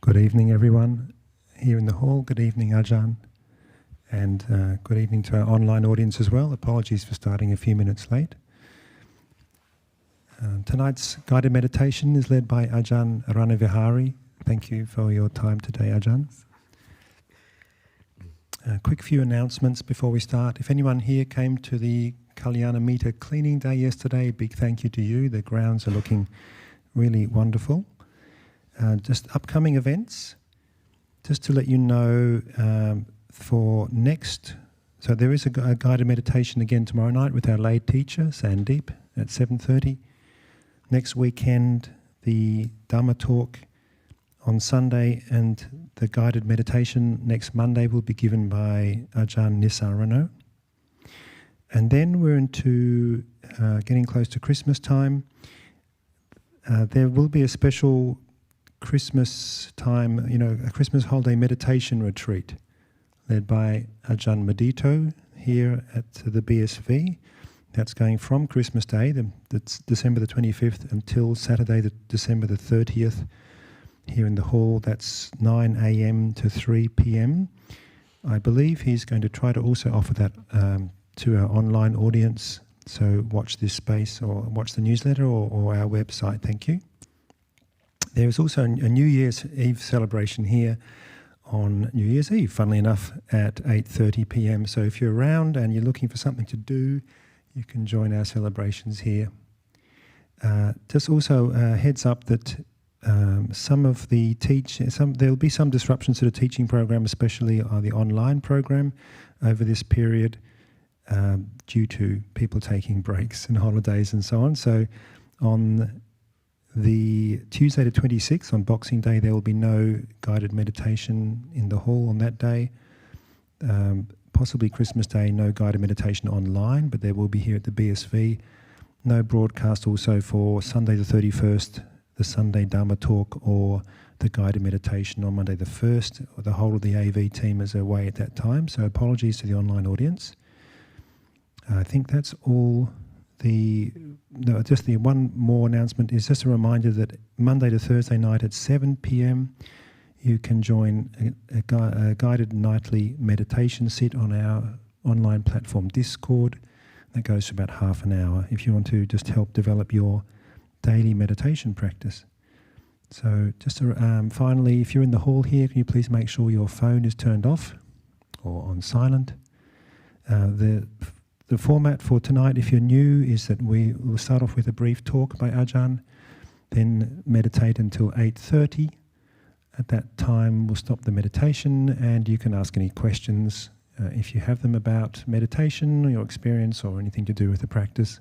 Good evening, everyone here in the hall. Good evening, Ajahn. And good evening to our online audience as well. Apologies for starting a few minutes late. Tonight's guided meditation is led by Ajahn Aranavihari. Thank you for your time today, Ajahn. A quick few announcements before we start. If anyone here came to the Kalyana Meter cleaning day yesterday, big thank you to you. The grounds are looking really wonderful. Just upcoming events, just to let you know for next, so there is a guided meditation again tomorrow night with our lay teacher, Sandeep, at 7:30. Next weekend, the Dhamma talk on Sunday, and the guided meditation next Monday will be given by Ajahn Nisarano. And then we're into getting close to Christmas time. There will be a special Christmas time, a Christmas holiday meditation retreat led by Ajahn Medito here at the BSV. That's going from Christmas Day, that's December the 25th, until Saturday, December the 30th, here in the hall. That's 9 a.m. to 3 p.m. I believe he's going to try to also offer that to our online audience. So watch this space or watch the newsletter or our website. Thank you. There is also a New Year's Eve celebration here on New Year's Eve, funnily enough, at 8:30 p.m. So if you're around and you're looking for something to do, you can join our celebrations here. Just also heads up that there'll be some disruptions to the teaching program, especially on the online program over this period, due to people taking breaks and holidays and so on. So on the Tuesday the 26th, on Boxing Day, there will be no guided meditation in the hall on that day. Possibly Christmas Day, no guided meditation online, but there will be here at the BSV. No broadcast also for Sunday the 31st, the Sunday Dhamma talk, or the guided meditation on Monday the 1st. The whole of the AV team is away at that time, so apologies to the online audience. I think that's all. Just the one more announcement is just a reminder that Monday to Thursday night at 7 p.m. you can join a guided nightly meditation sit on our online platform Discord. That goes for about half an hour if you want to just help develop your daily meditation practice. So just finally, if you're in the hall here, can you please make sure your phone is turned off or on silent. The format for tonight, if you're new, is that we will start off with a brief talk by Ajahn, then meditate until 8:30. At that time, we'll stop the meditation and you can ask any questions if you have them about meditation or your experience or anything to do with the practice.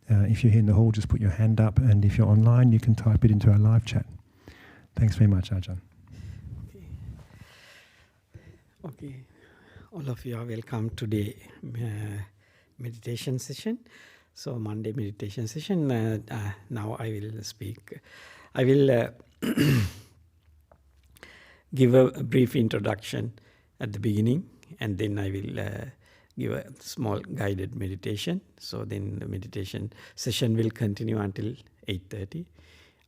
If you're here in the hall, just put your hand up, and if you're online, you can type it into our live chat. Thanks very much, Ajahn. Okay. All of you are welcome to the meditation session. So Monday meditation session. Now I will speak. I will give a brief introduction at the beginning, and then I will give a small guided meditation. So then the meditation session will continue until 8:30.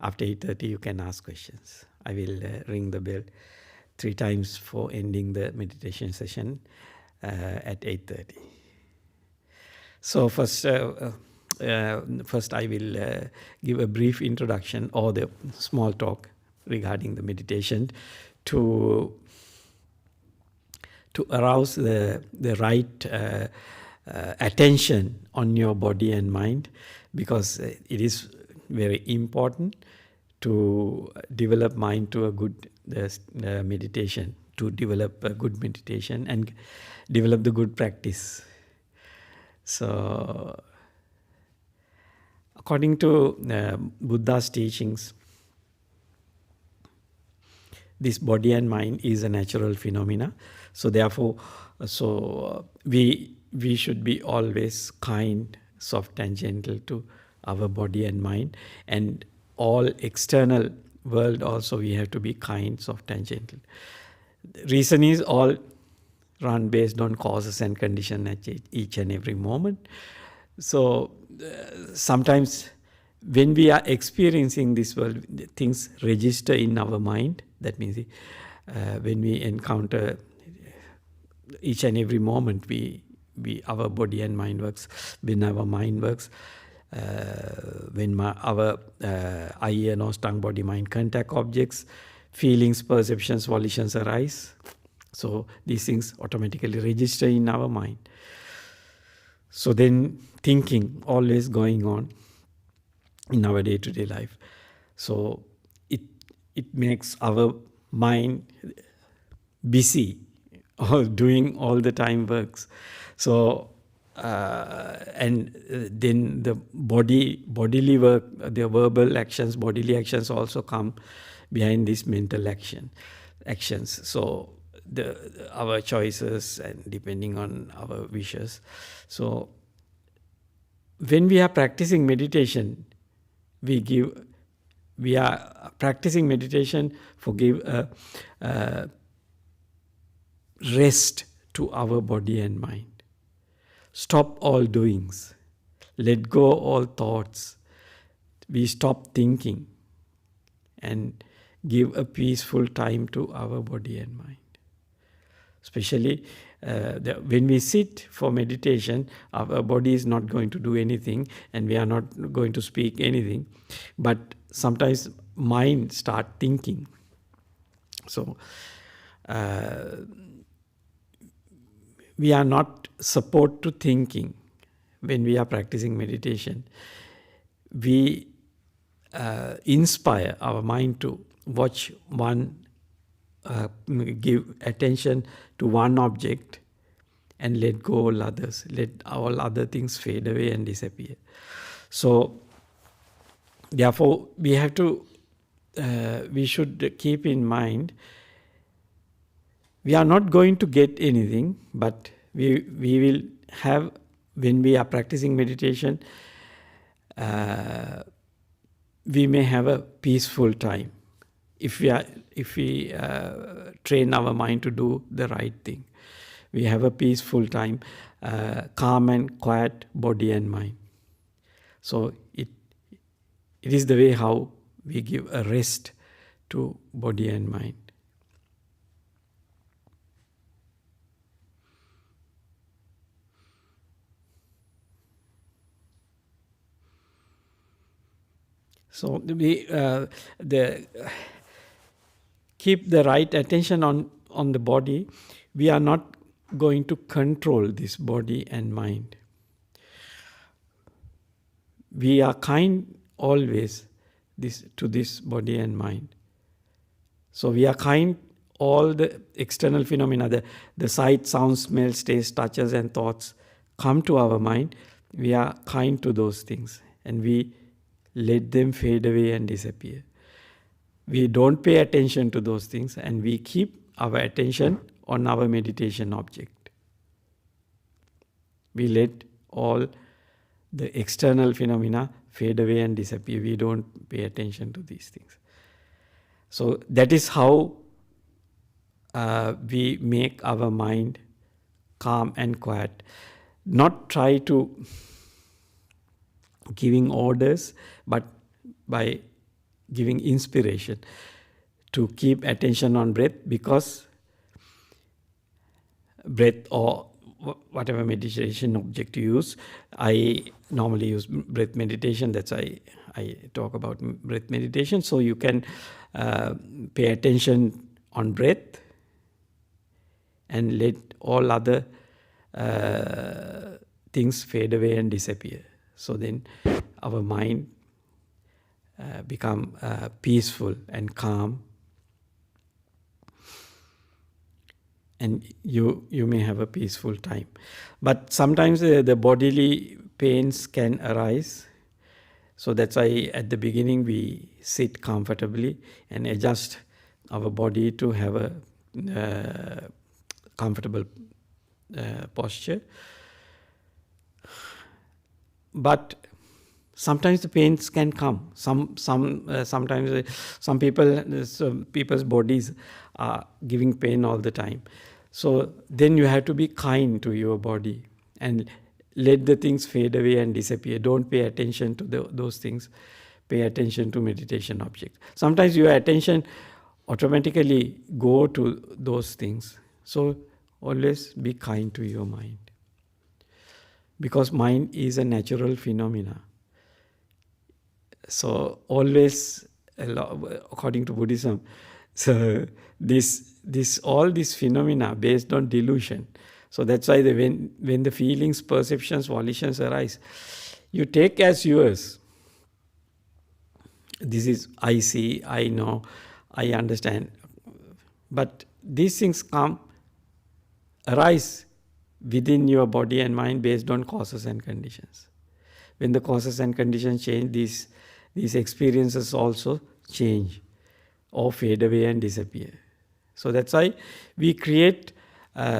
After 8:30 you can ask questions. I will ring the bell 3 times for ending the meditation session at 8:30. So first I will give a brief introduction or the small talk regarding the meditation to arouse the right attention on your body and mind, because it is very important to develop mind to a good meditation, to develop a good meditation and develop the good practice. So, according to Buddha's teachings, this body and mind is a natural phenomena. So therefore, we should be always kind, soft and gentle to our body and mind, and all external world also we have to be kind, soft and gentle. The reason is all run based on causes and conditions at each and every moment. So sometimes when we are experiencing this world, things register in our mind. That means when we encounter each and every moment, our body and mind works. When our mind works, when our eye, ear, nose, tongue, body, mind contact objects, feelings, perceptions, volitions arise. So these things automatically register in our mind. So then thinking always going on in our day-to-day life. So it makes our mind busy or doing all the time works. So and then the bodily work, the verbal actions, bodily actions also come behind this mental actions. So our choices and depending on our wishes. So when we are practicing meditation, we are practicing meditation for give rest to our body and mind. Stop all doings. Let go all thoughts. We stop thinking and give a peaceful time to our body and mind. Especially when we sit for meditation, our body is not going to do anything and we are not going to speak anything. But sometimes mind start thinking. So we are not supposed to thinking when we are practicing meditation. We inspire our mind to watch one, give attention to one object and let go all others. Let all other things fade away and disappear. So therefore we have to, we should keep in mind, we are not going to get anything, but we will have, when we are practicing meditation, we may have a peaceful time if we train our mind to do the right thing. We have a peaceful time, calm and quiet body and mind. So it is the way how we give a rest to body and mind. So we keep the right attention on the body. We are not going to control this body and mind. We are kind always to this body and mind. So we are kind all the external phenomena, the sight, sounds, smells, taste, touches and thoughts come to our mind. We are kind to those things and we let them fade away and disappear. We don't pay attention to those things and we keep our attention on our meditation object. We let all the external phenomena fade away and disappear. We don't pay attention to these things. So that is how we make our mind calm and quiet. Not try to giving orders, but by giving inspiration to keep attention on breath, because breath or whatever meditation object you use, I normally use breath meditation, that's why I talk about breath meditation. So you can pay attention on breath and let all other things fade away and disappear. So then our mind become peaceful and calm, and you may have a peaceful time. But sometimes the bodily pains can arise. So that's why at the beginning we sit comfortably and adjust our body to have a comfortable posture. But sometimes the pains can come. Sometimes some people's bodies are giving pain all the time. So then you have to be kind to your body and let the things fade away and disappear. Don't pay attention to those things. Pay attention to meditation object. Sometimes your attention automatically go to those things. So always be kind to your mind. Because mind is a natural phenomena. So always, according to Buddhism, so all these phenomena based on delusion. So that's why when the feelings, perceptions, volitions arise, you take as yours. This is I see, I know, I understand. But these things arise within your body and mind based on causes and conditions. When the causes and conditions change, these experiences also change or fade away and disappear. So that's why we create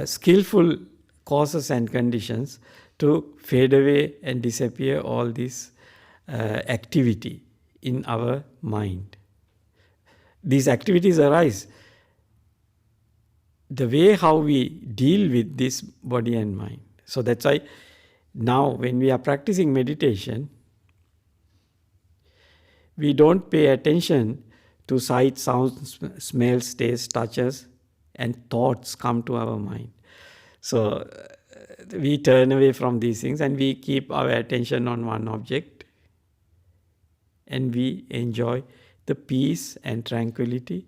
skillful causes and conditions to fade away and disappear all this activity in our mind. These activities arise. The way how we deal with this body and mind. So that's why now when we are practicing meditation, we don't pay attention to sight, sounds, smells, tastes, touches, and thoughts come to our mind. So we turn away from these things and we keep our attention on one object, and we enjoy the peace and tranquility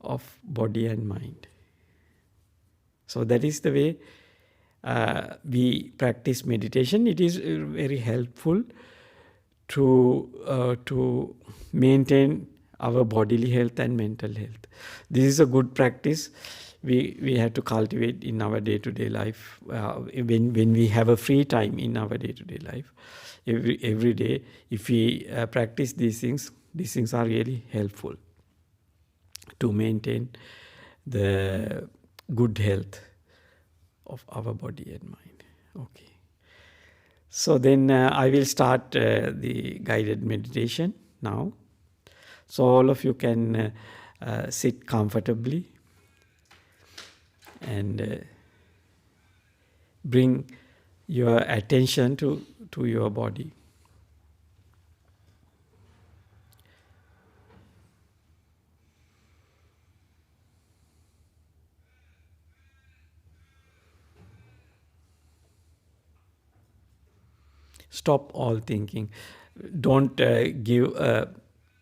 of body and mind. So that is the way we practice meditation. It is very helpful to maintain our bodily health and mental health. This is a good practice we have to cultivate in our day-to-day life. When we have a free time in our day-to-day life, every day, if we practice these things are really helpful to maintain the good health of our body and mind. Okay. So then I will start the guided meditation now. So all of you can sit comfortably and bring your attention to your body. Stop all thinking. Don't give a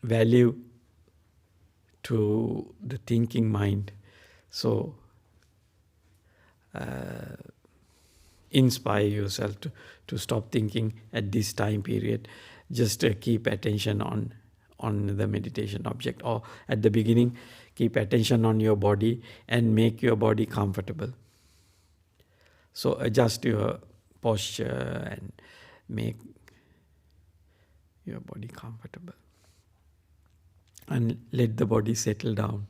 value to the thinking mind. So inspire yourself to stop thinking at this time period. Just keep attention on the meditation object, or at the beginning, keep attention on your body and make your body comfortable. So adjust your posture and make your body comfortable. And let the body settle down.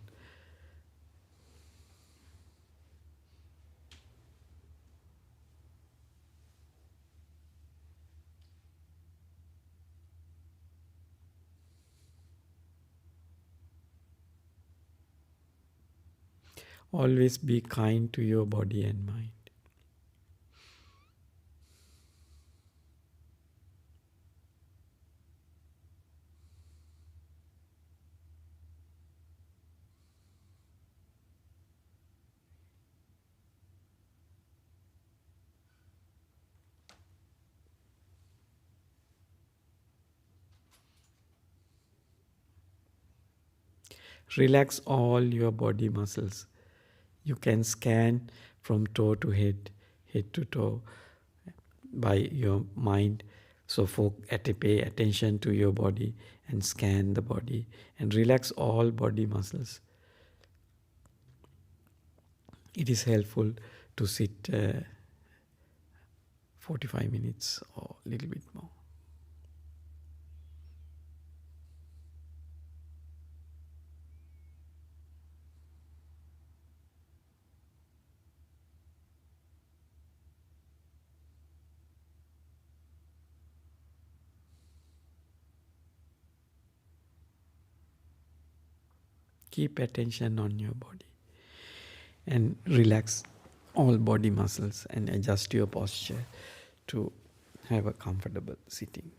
Always be kind to your body and mind. Relax all your body muscles. You can scan from toe to head to toe by your mind. So pay attention to your body and scan the body and relax all body muscles. It is helpful to sit 45 minutes or a little bit more. Keep attention on your body and relax all body muscles and adjust your posture to have a comfortable sitting.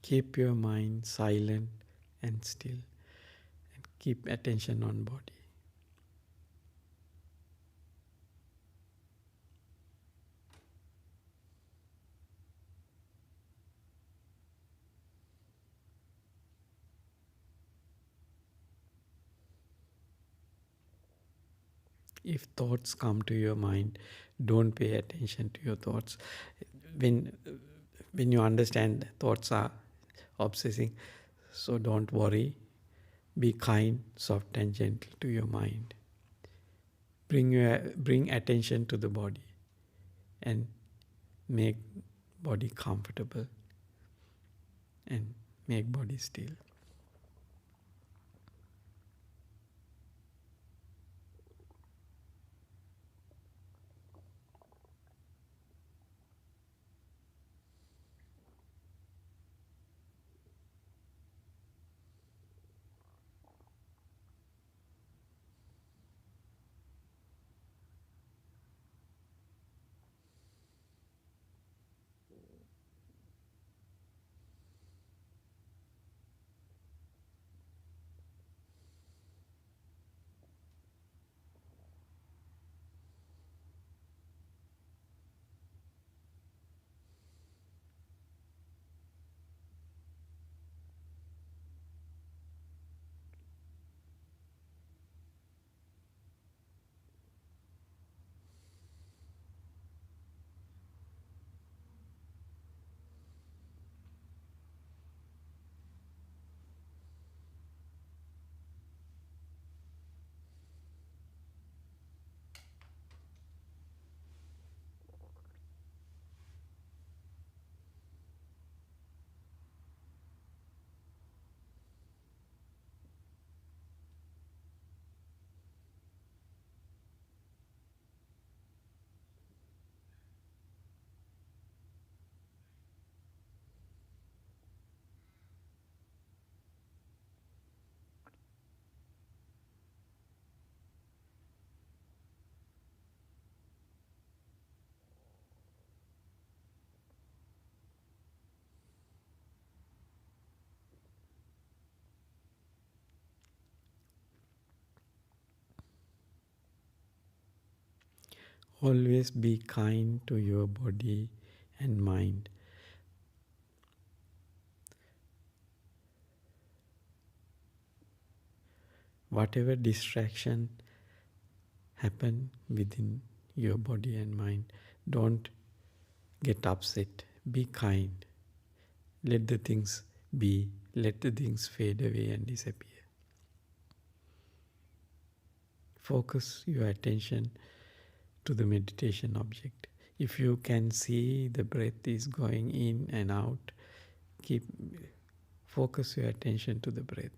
Keep your mind silent and still, and keep attention on body. If thoughts come to your mind, don't pay attention to your thoughts. When you understand thoughts are obsessing, so don't worry. Be kind, soft and gentle to your mind. Bring attention to the body and make body comfortable and make body still. Always be kind to your body and mind. Whatever distraction happen within your body and mind, don't get upset. Be kind. Let the things be. Let the things fade away and disappear. Focus your attention to the meditation object. If you can see the breath is going in and out, focus your attention to the breath.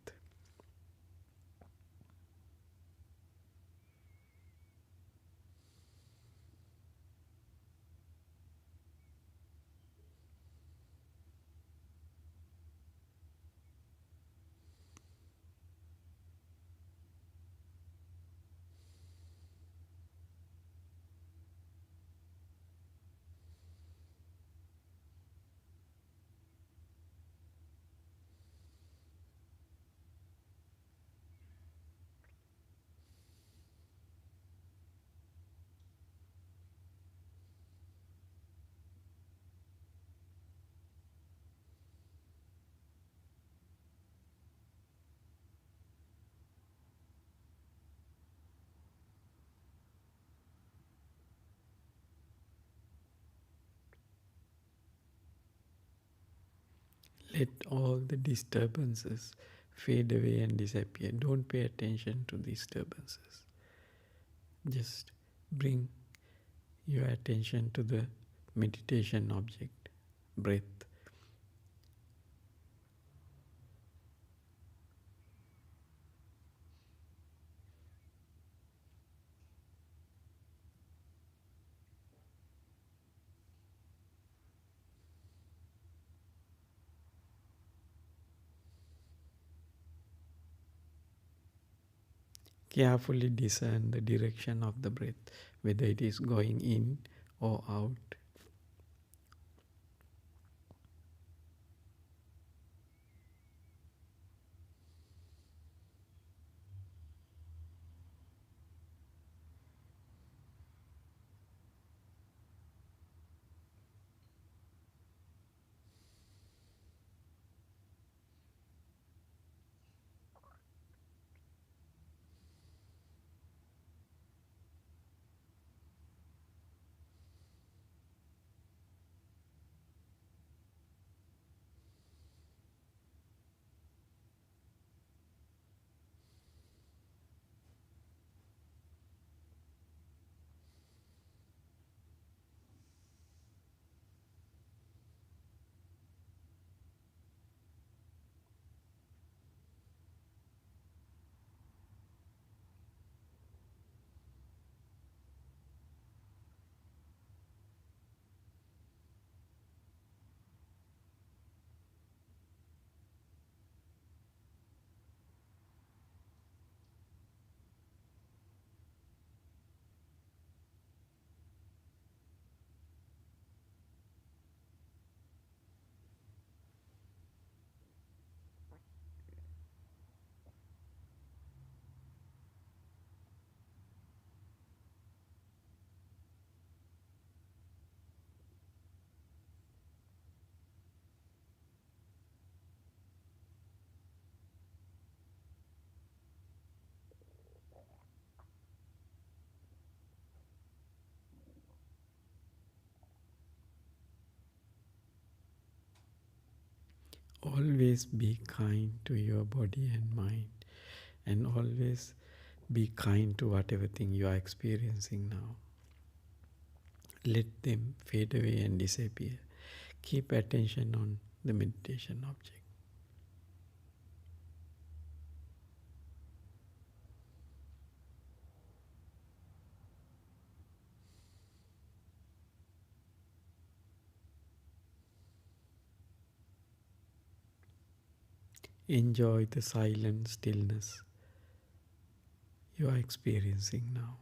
Let all the disturbances fade away and disappear. Don't pay attention to disturbances. Just bring your attention to the meditation object, breath. Carefully discern the direction of the breath, whether it is going in or out. Always be kind to your body and mind, and always be kind to whatever thing you are experiencing now. Let them fade away and disappear. Keep attention on the meditation object. Enjoy the silent stillness you are experiencing now.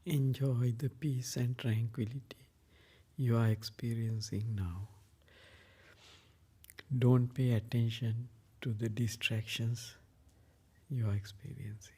Enjoy the peace and tranquility you are experiencing now. Don't pay attention to the distractions you are experiencing.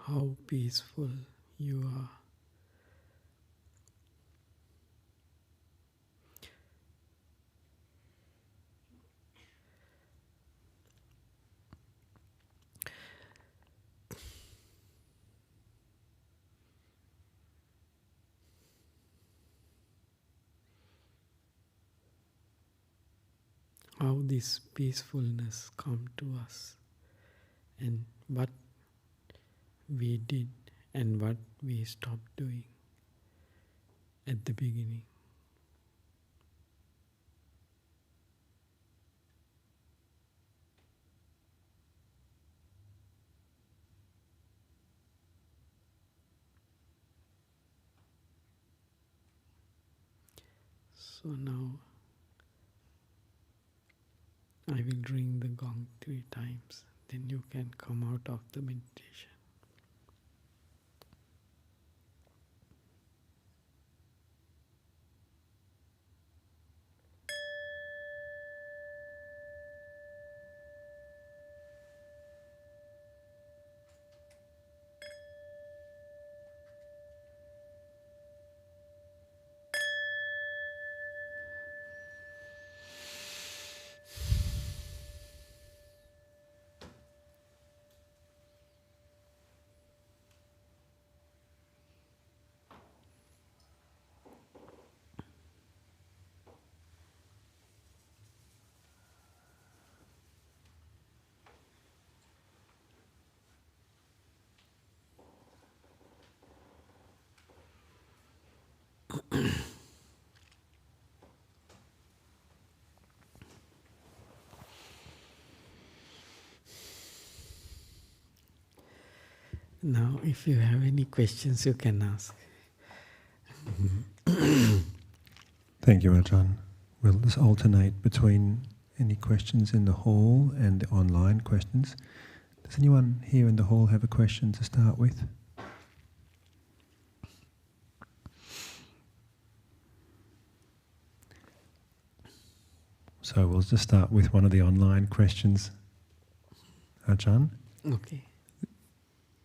how peaceful you are. How this peacefulness come to us, and what we did and what we stopped doing at the beginning. So now I will ring the gong 3 times, then you can come out of the meditation. Now, if you have any questions, you can ask. Thank you, Ajahn. We'll just alternate between any questions in the hall and the online questions. Does anyone here in the hall have a question to start with? So we'll just start with one of the online questions, Ajahn. Okay.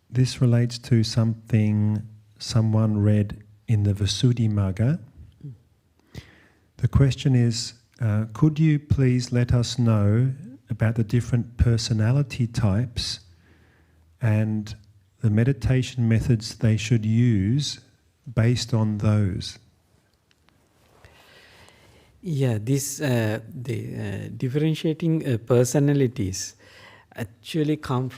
This relates to something someone read in the Visuddhimagga. The question is, could you please let us know about the different personality types and the meditation methods they should use based on those? Yeah, the differentiating personalities actually come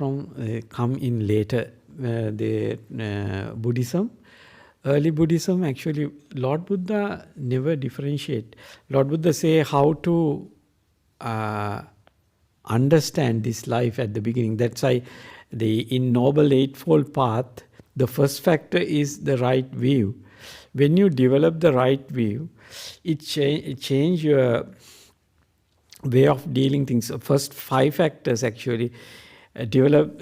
in later the Buddhism. Early Buddhism, actually, Lord Buddha never differentiate. Lord Buddha say how to understand this life at the beginning. That's why in Noble Eightfold Path, the first factor is the right view. When you develop the right view, it change your way of dealing things. First 5 factors actually develop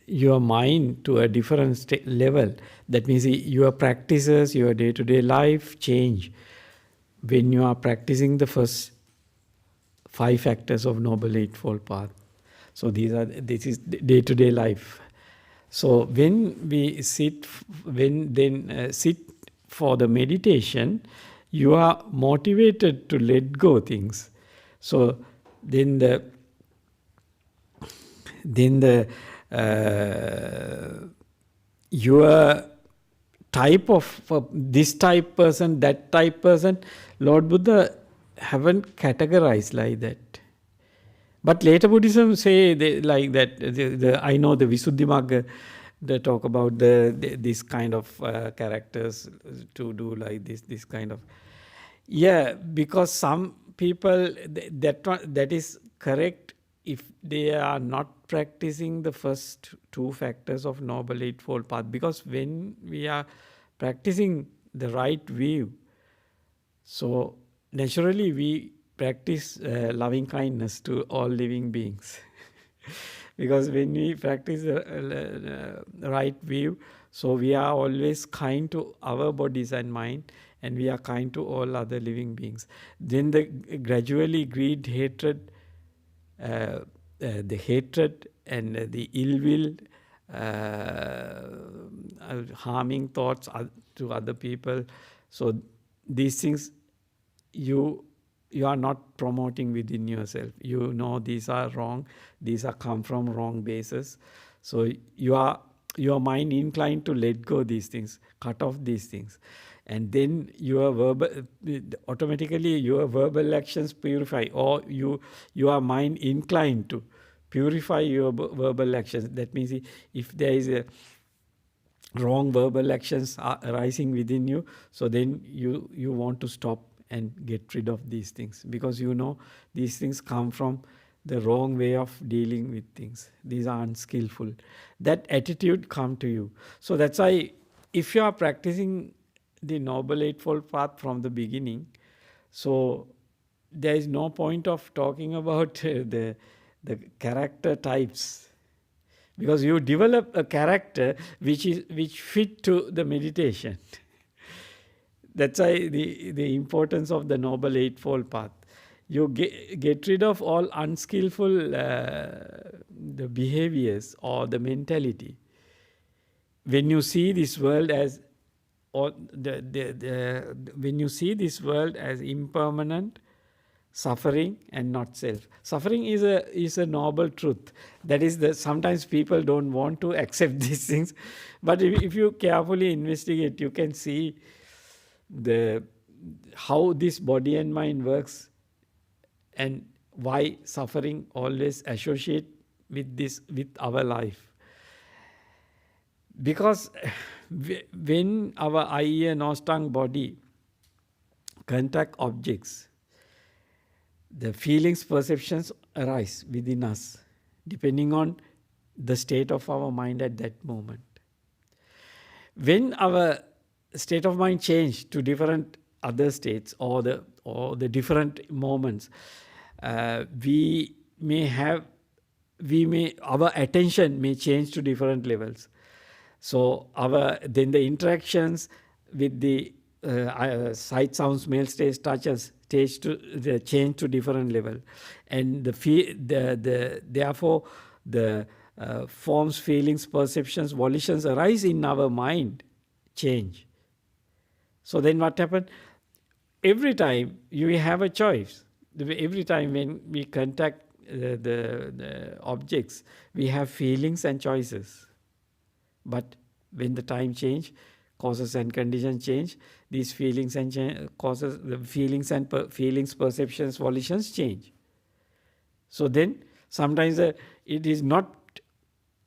your mind to a different level. That means your practices, your day-to-day life change when you are practicing the first 5 factors of Noble Eightfold Path. So this is day-to-day life. So when we sit for the meditation, you are motivated to let go things. So then your type of this type person, that type person, Lord Buddha haven't categorized like that. But later Buddhism say like that. I know the Visuddhimagga, they talk about this kind of characters to do like this kind of. Yeah, because some people, that is correct if they are not practicing the first 2 factors of Noble Eightfold Path. Because when we are practicing the right view, so naturally we practice loving kindness to all living beings. Because when we practice the right view, so we are always kind to our bodies and mind, and we are kind to all other living beings. Then gradually greed, hatred, the hatred and the ill will harming thoughts to other people. So these things you are not promoting within yourself. You know these are wrong. These are come from wrong bases. So your mind inclined to let go these things, cut off these things. And then automatically your verbal actions purify, or your mind inclined to purify your verbal actions. That means if there is a wrong verbal actions are arising within you, so then you want to stop and get rid of these things, because you know these things come from the wrong way of dealing with things. These are unskillful. That attitude come to you. So that's why if you are practicing the Noble Eightfold Path from the beginning, so there is no point of talking about the character types, because you develop a character which fit to the meditation. That's why the importance of the Noble Eightfold Path. You get rid of all unskillful the behaviors or the mentality. When you see this world as when you see this world as impermanent, suffering, and not self. Suffering is a noble truth. That is sometimes people don't want to accept these things, but if you carefully investigate, you can see how this body and mind works, and why suffering always associate with our life. Because when our eye and nose, tongue, body contact objects, the feelings, perceptions arise within us, depending on the state of our mind at that moment. When our state of mind change to different other states or the different moments, our attention may change to different levels. So then the interactions with the sight, sound, smell, taste, touches change to different level, and therefore the forms, feelings, perceptions, volitions arise in our mind change. So then what happened? Every time you have a choice. Every time when we contact the objects, we have feelings and choices. But when the time change, causes and conditions change, these feelings and feelings, perceptions, volitions change. So then sometimes it is not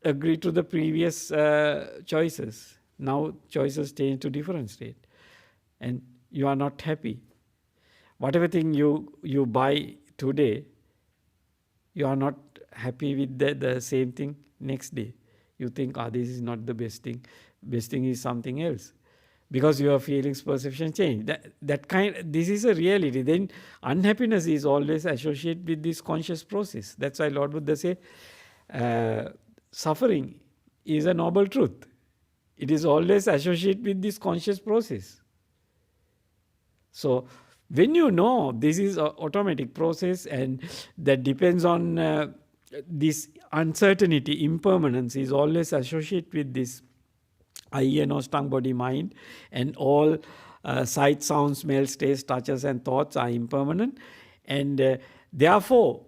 agree to the previous choices. Now choices change to different state, and you are not happy. Whatever thing you buy today, you are not happy with the same thing next day. You think, this is not the best thing. Best thing is something else. Because your feelings, perception change. This is a reality. Then unhappiness is always associated with this conscious process. That's why Lord Buddha say, suffering is a noble truth. It is always associated with this conscious process. So when you know this is an automatic process, and that depends on this uncertainty, impermanence is always associated with this eye, nose, tongue, body, mind, and all sight, sound, smells, taste, touches, and thoughts are impermanent, and therefore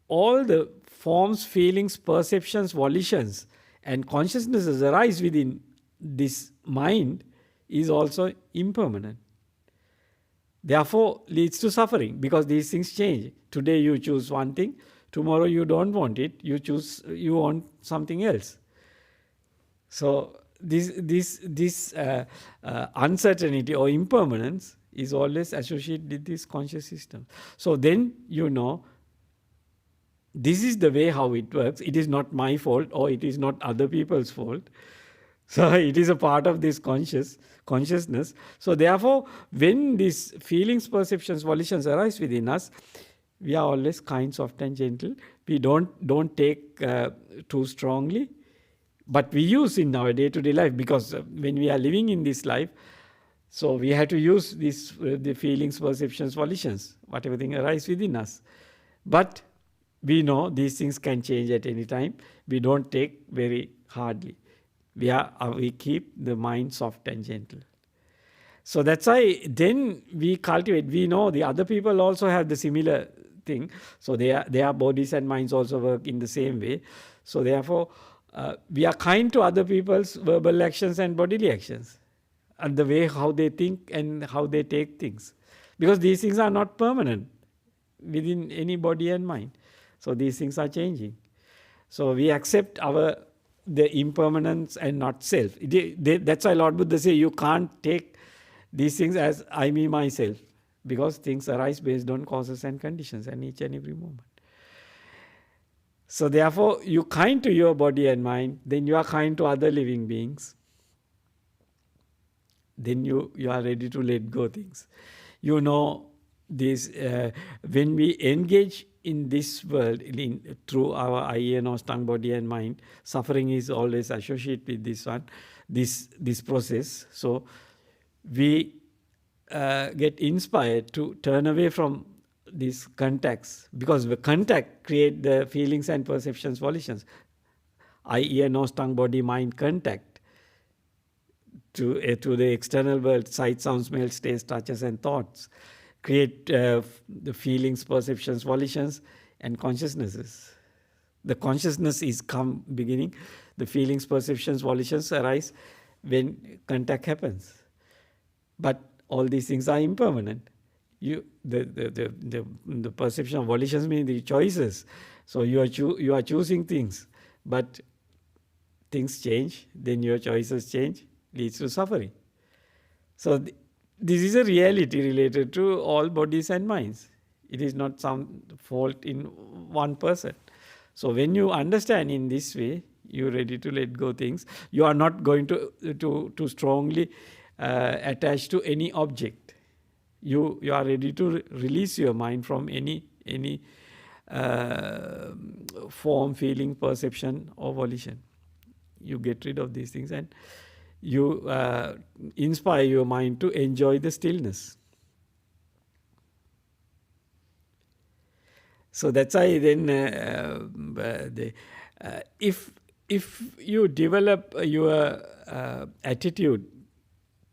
all the forms, feelings, perceptions, volitions, and consciousnesses arise within this mind is also impermanent. Therefore leads to suffering, because these things change. Today you choose one thing, tomorrow you don't want it, you want something else. So this uncertainty or impermanence is always associated with this conscious system. So then you know this is the way how it works. It is not my fault, or it is not other people's fault. So it is a part of this consciousness. So therefore, when these feelings, perceptions, volitions arise within us, we are always kind, soft, and gentle. We don't take too strongly, but we use in our day-to-day life, because when we are living in this life, so we have to use these the feelings, perceptions, volitions, whatever thing arise within us. But we know these things can change at any time. We don't take very hardly. We keep the mind soft and gentle. So that's why then we cultivate. We know the other people also have the similar thing. So their bodies and minds also work in the same way. So therefore, we are kind to other people's verbal actions and bodily actions, and the way how they think and how they take things. Because these things are not permanent within any body and mind. So these things are changing. So we accept the impermanence and not self. That's why Lord Buddha say you can't take these things as I, me, myself, because things arise based on causes and conditions and each and every moment. So therefore, you kind to your body and mind, then you are kind to other living beings. Then you are ready to let go things. You know this, when we engage in this world through our eye, nose, tongue, body and mind, suffering is always associated with this one, this process. So we get inspired to turn away from these contacts, because the contact create the feelings and perceptions, volitions. Eye, ear, nose, tongue, body, mind contact to the external world, sight, sound, smells, taste, touches and thoughts create the feelings, perceptions, volitions and consciousnesses. The consciousness is beginning, the feelings, perceptions, volitions arise when contact happens. But all these things are impermanent. The perception of volitions means the choices. So you are choosing things, but things change, then your choices change, leads to suffering. So this is a reality related to all bodies and minds. It is not some fault in one person. So when you understand in this way, you're ready to let go things. You are not going to strongly attach to any object. You are ready to release your mind from any form, feeling, perception or volition. You get rid of these things and you inspire your mind to enjoy the stillness. So that's why then if you develop your attitude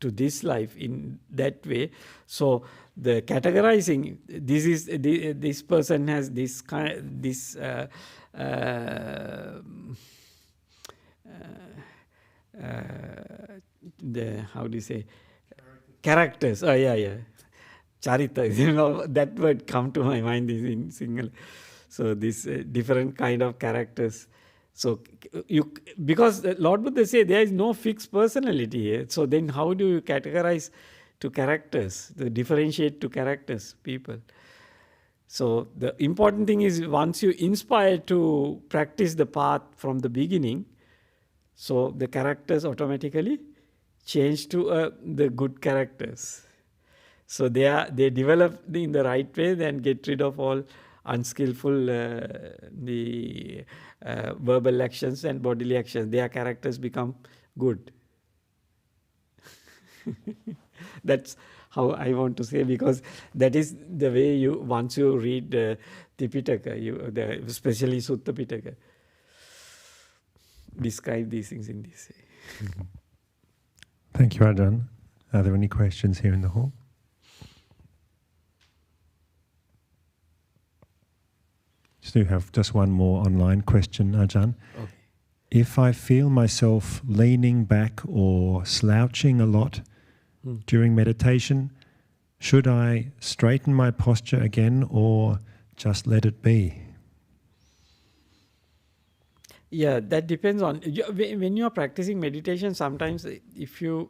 to this life in that way, so the categorizing, this person has this kind, this how do you say, characters. Oh yeah. Charita, that word come to my mind is in single. So this different kind of characters. So because Lord Buddha say there is no fixed personality here. So then how do you categorize to characters, differentiate to characters, people? So the important thing is once you inspire to practice the path from the beginning, so the characters automatically change to the good characters. So they develop in the right way, then get rid of all unskillful verbal actions and bodily actions. Their characters become good. That's how I want to say, because that is the way once you read Tipitaka, especially Sutta Pitaka, describe these things in this way. Thank you, Ajahn. Are there any questions here in the hall? Do have just one more online question, Ajahn. Okay. If I feel myself leaning back or slouching a lot during meditation, should I straighten my posture again or just let it be? Yeah, that depends on... When you are practicing meditation, sometimes if you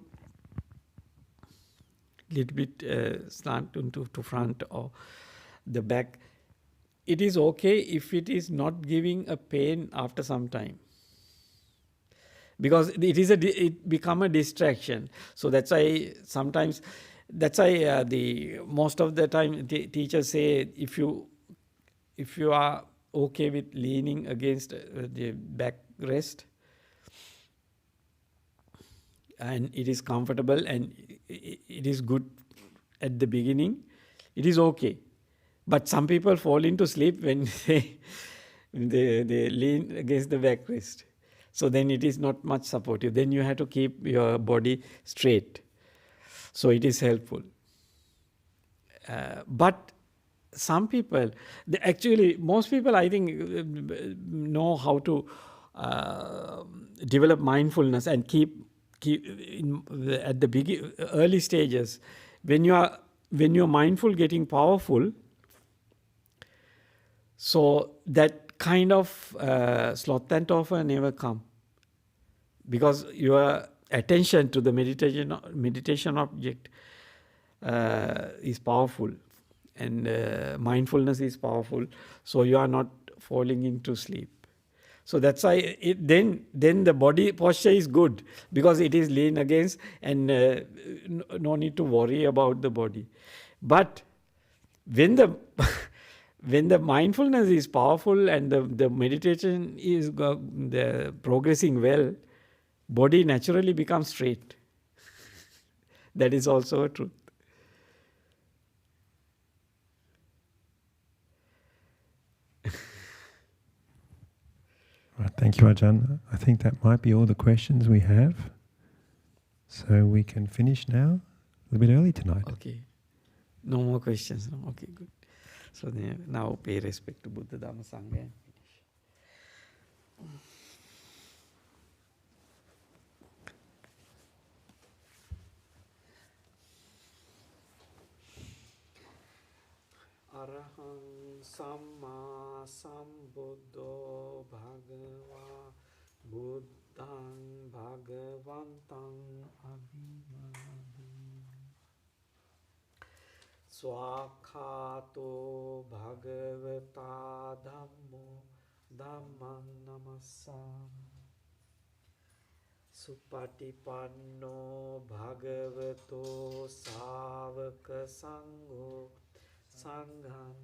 little bit slant to front or the back, it is okay if it is not giving a pain after some time, because it become a distraction. So that's why sometimes, most of the time the teachers say if you are okay with leaning against the backrest and it is comfortable and it is good at the beginning, it is okay. But some people fall into sleep when they lean against the backrest. So then it is not much supportive. Then you have to keep your body straight. So it is helpful. But some people, actually most people I think know how to develop mindfulness and keep at the early stages. When you're mindful, getting powerful, so that kind of sloth and torpor never come, because your attention to the meditation object is powerful, and mindfulness is powerful, so you are not falling into sleep. So that's why then the body posture is good, because it is lean against, and no need to worry about the body. But when the when the mindfulness is powerful and the meditation is progressing well, body naturally becomes straight. That is also a truth. Right, thank you, Ajahn. I think that might be all the questions we have. So we can finish now. A little bit early tonight. Okay. No more questions. No? Okay, good. So now pay respect to Buddha, Dhamma, Sangha and finish. Arahang Samma Sambuddho Bhagava Buddhang Bhagavantang Abhimadhi Swakhato Bhagavata Dhammo Dhammang Namassami Supatipanno Bhagavato Savaka Sangho Sangham